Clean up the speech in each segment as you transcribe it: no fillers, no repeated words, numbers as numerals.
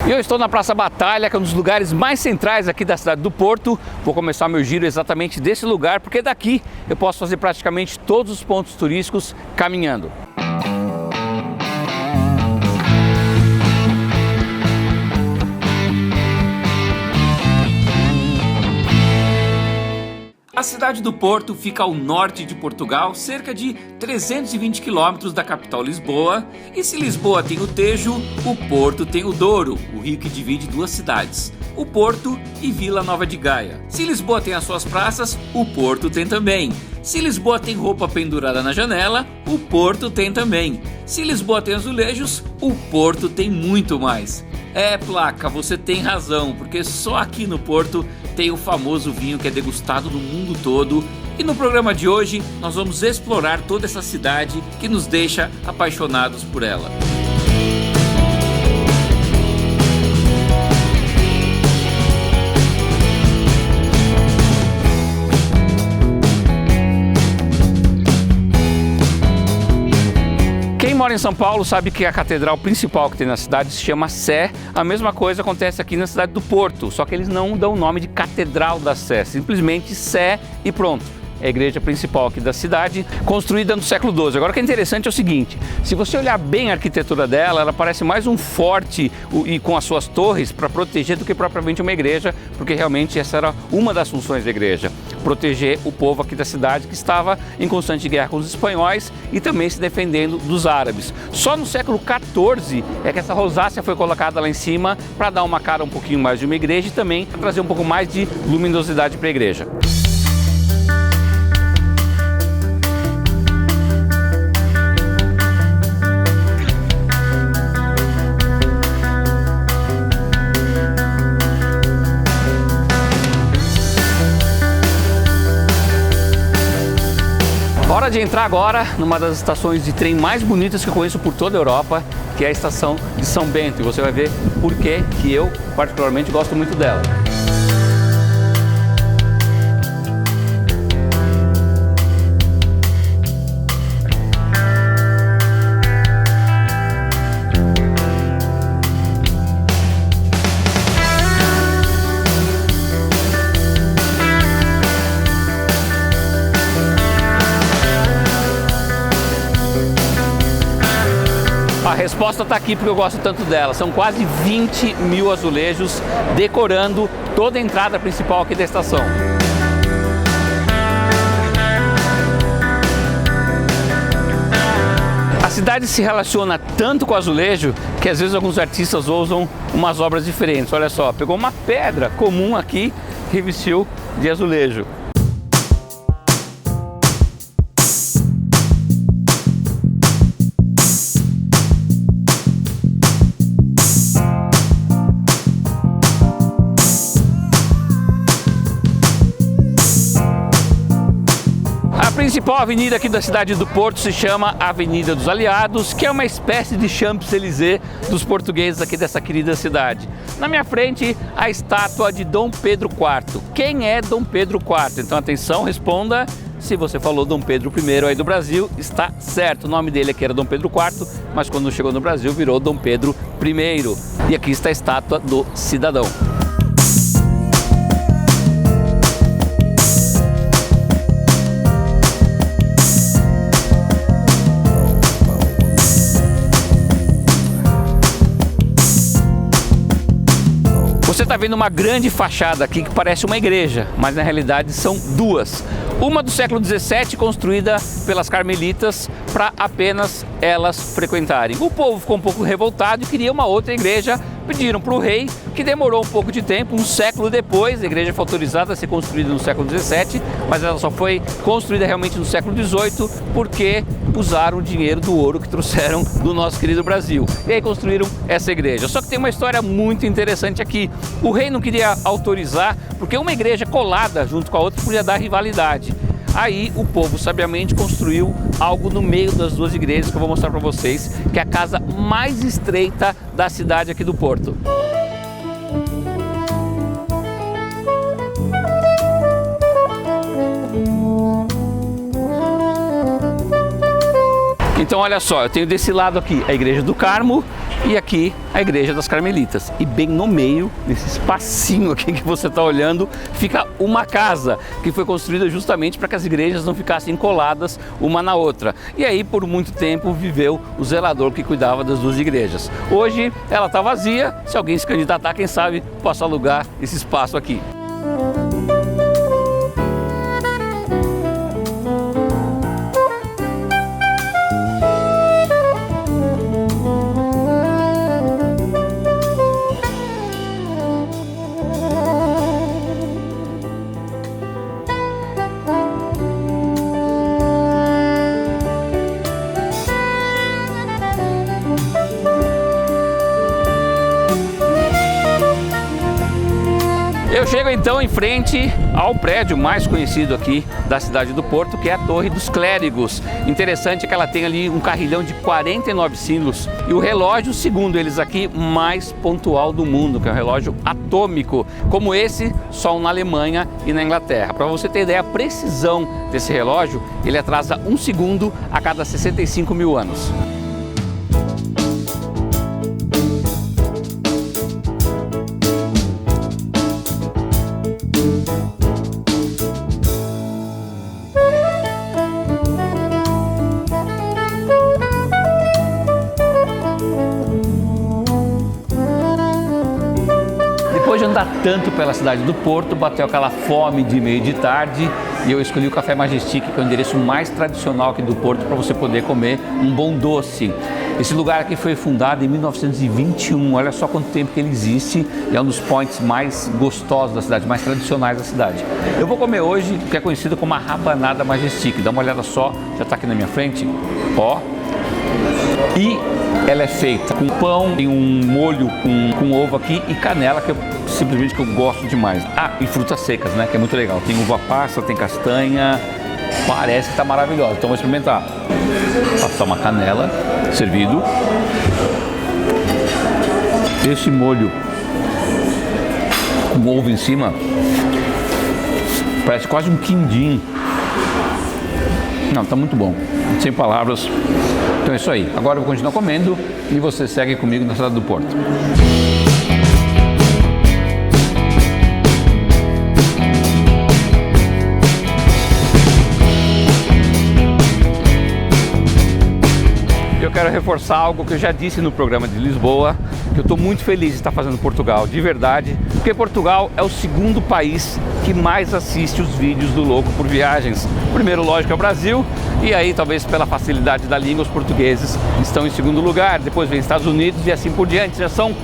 E eu estou na Praça Batalha, que é um dos lugares mais centrais aqui da cidade do Porto. Vou começar meu giro exatamente desse lugar, porque daqui eu posso fazer praticamente todos os pontos turísticos caminhando. A cidade do Porto fica ao norte de Portugal, cerca de 320 quilômetros da capital Lisboa. E se Lisboa tem o Tejo, o Porto tem o Douro, o rio que divide duas cidades, o Porto e Vila Nova de Gaia. Se Lisboa tem as suas praças, o Porto tem também. Se Lisboa tem roupa pendurada na janela, o Porto tem também. Se Lisboa tem azulejos, o Porto tem muito mais. É, Placa, você tem razão, porque só aqui no Porto tem o famoso vinho que é degustado no mundo todo. E no programa de hoje nós vamos explorar toda essa cidade que nos deixa apaixonados por ela. Quem mora em São Paulo sabe que a catedral principal que tem na cidade se chama Sé. A mesma coisa acontece aqui na cidade do Porto, só que eles não dão o nome de Catedral da Sé, simplesmente Sé e pronto. É a igreja principal aqui da cidade, construída no século XII. Agora o que é interessante é o seguinte, se você olhar bem a arquitetura dela, ela parece mais um forte e com as suas torres para proteger do que propriamente uma igreja, porque realmente essa era uma das funções da igreja, proteger o povo aqui da cidade que estava em constante guerra com os espanhóis e também se defendendo dos árabes. Só no século XIV é que essa rosácea foi colocada lá em cima para dar uma cara um pouquinho mais de uma igreja e também para trazer um pouco mais de luminosidade para a igreja. Hora de entrar agora numa das estações de trem mais bonitas que eu conheço por toda a Europa, que é a estação de São Bento, e você vai ver por que eu particularmente gosto muito dela. A resposta está aqui porque eu gosto tanto dela. São quase 20 mil azulejos decorando toda a entrada principal aqui da estação. A cidade se relaciona tanto com o azulejo que às vezes alguns artistas usam umas obras diferentes. Olha só, pegou uma pedra comum aqui e revestiu de azulejo. A principal avenida aqui da cidade do Porto se chama Avenida dos Aliados, que é uma espécie de Champs-Élysées dos portugueses aqui dessa querida cidade. Na minha frente, a estátua de Dom Pedro IV. Quem é Dom Pedro IV? Então atenção, responda. Se você falou Dom Pedro I aí do Brasil, está certo. O nome dele aqui era Dom Pedro IV, mas quando chegou no Brasil virou Dom Pedro I. E aqui está a estátua do cidadão. Você está vendo uma grande fachada aqui que parece uma igreja, mas na realidade são duas. Uma do século XVII, construída pelas carmelitas para apenas elas frequentarem. O povo ficou um pouco revoltado e queria uma outra igreja. Pediram para o rei, que demorou um pouco de tempo, um século depois. A igreja foi autorizada a ser construída no século XVII, mas ela só foi construída realmente no século XVIII porque usaram o dinheiro do ouro que trouxeram do nosso querido Brasil. E aí construíram essa igreja. Só que tem uma história muito interessante aqui. O rei não queria autorizar porque uma igreja colada junto com a outra podia dar rivalidade. Aí o povo sabiamente construiu algo no meio das duas igrejas que eu vou mostrar para vocês, que é a casa mais estreita da cidade aqui do Porto. Então olha só, eu tenho desse lado aqui a Igreja do Carmo e aqui a Igreja das Carmelitas. E bem no meio, nesse espacinho aqui que você está olhando, fica uma casa que foi construída justamente para que as igrejas não ficassem coladas uma na outra. E aí por muito tempo viveu o zelador que cuidava das duas igrejas. Hoje ela está vazia, se alguém se candidatar, quem sabe possa alugar esse espaço aqui. Eu chego então em frente ao prédio mais conhecido aqui da cidade do Porto, que é a Torre dos Clérigos. Interessante é que ela tem ali um carrilhão de 49 sinos e o relógio, segundo eles aqui, mais pontual do mundo, que é um relógio atômico, como esse só na Alemanha e na Inglaterra. Para você ter ideia, a precisão desse relógio, ele atrasa 1 segundo a cada 65 mil anos. Depois de andar tanto pela cidade do Porto, bateu aquela fome de meio de tarde e eu escolhi o Café Majestic, que é o endereço mais tradicional aqui do Porto para você poder comer um bom doce. Esse lugar aqui foi fundado em 1921, olha só quanto tempo que ele existe e é um dos points mais gostosos da cidade, mais tradicionais da cidade. Eu vou comer hoje o que é conhecido como a Rabanada Majestic, dá uma olhada só, já está aqui na minha frente, ó. E ela é feita com pão e um molho com ovo aqui e canela, que eu simplesmente que eu gosto demais. Ah, e frutas secas, né, que é muito legal. Tem uva passa, tem castanha, parece que tá maravilhosa. Então vou experimentar. Passar uma canela, servido. Esse molho com ovo em cima, parece quase um quindim. Não, tá muito bom. Sem palavras. Então é isso aí. Agora eu vou continuar comendo e você segue comigo na cidade do Porto. Eu quero reforçar algo que eu já disse no programa de Lisboa, que eu estou muito feliz de estar fazendo Portugal, de verdade, porque Portugal é o segundo país que mais assiste os vídeos do Louco por Viagens. Primeiro, lógico, é o Brasil, e aí talvez pela facilidade da língua, os portugueses estão em segundo lugar, depois vem Estados Unidos e assim por diante. Já são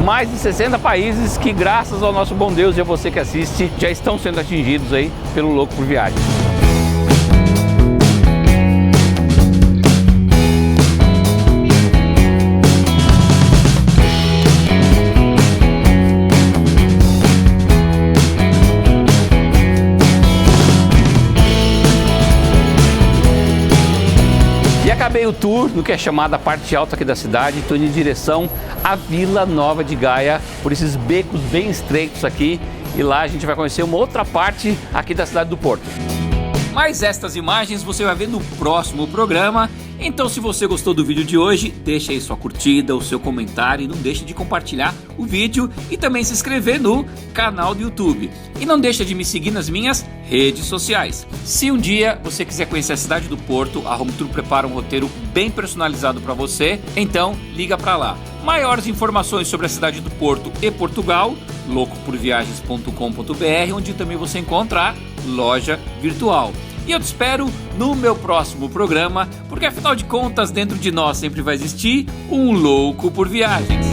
mais de 60 países que, graças ao nosso bom Deus e a você que assiste, já estão sendo atingidos aí pelo Louco por Viagens. Acabei o tour no que é chamada a parte alta aqui da cidade, estou indo em direção à Vila Nova de Gaia, por esses becos bem estreitos aqui, e lá a gente vai conhecer uma outra parte aqui da cidade do Porto. Mas estas imagens você vai ver no próximo programa, então se você gostou do vídeo de hoje, deixa aí sua curtida, o seu comentário e não deixe de compartilhar o vídeo e também se inscrever no canal do YouTube. E não deixa de me seguir nas minhas redes sociais. Se um dia você quiser conhecer a cidade do Porto, a Home Tour prepara um roteiro bem personalizado para você, então liga para lá. Maiores informações sobre a cidade do Porto e Portugal, loucoporviagens.com.br, onde também você encontra a loja virtual. E eu te espero no meu próximo programa, porque afinal de contas, dentro de nós sempre vai existir um louco por viagens.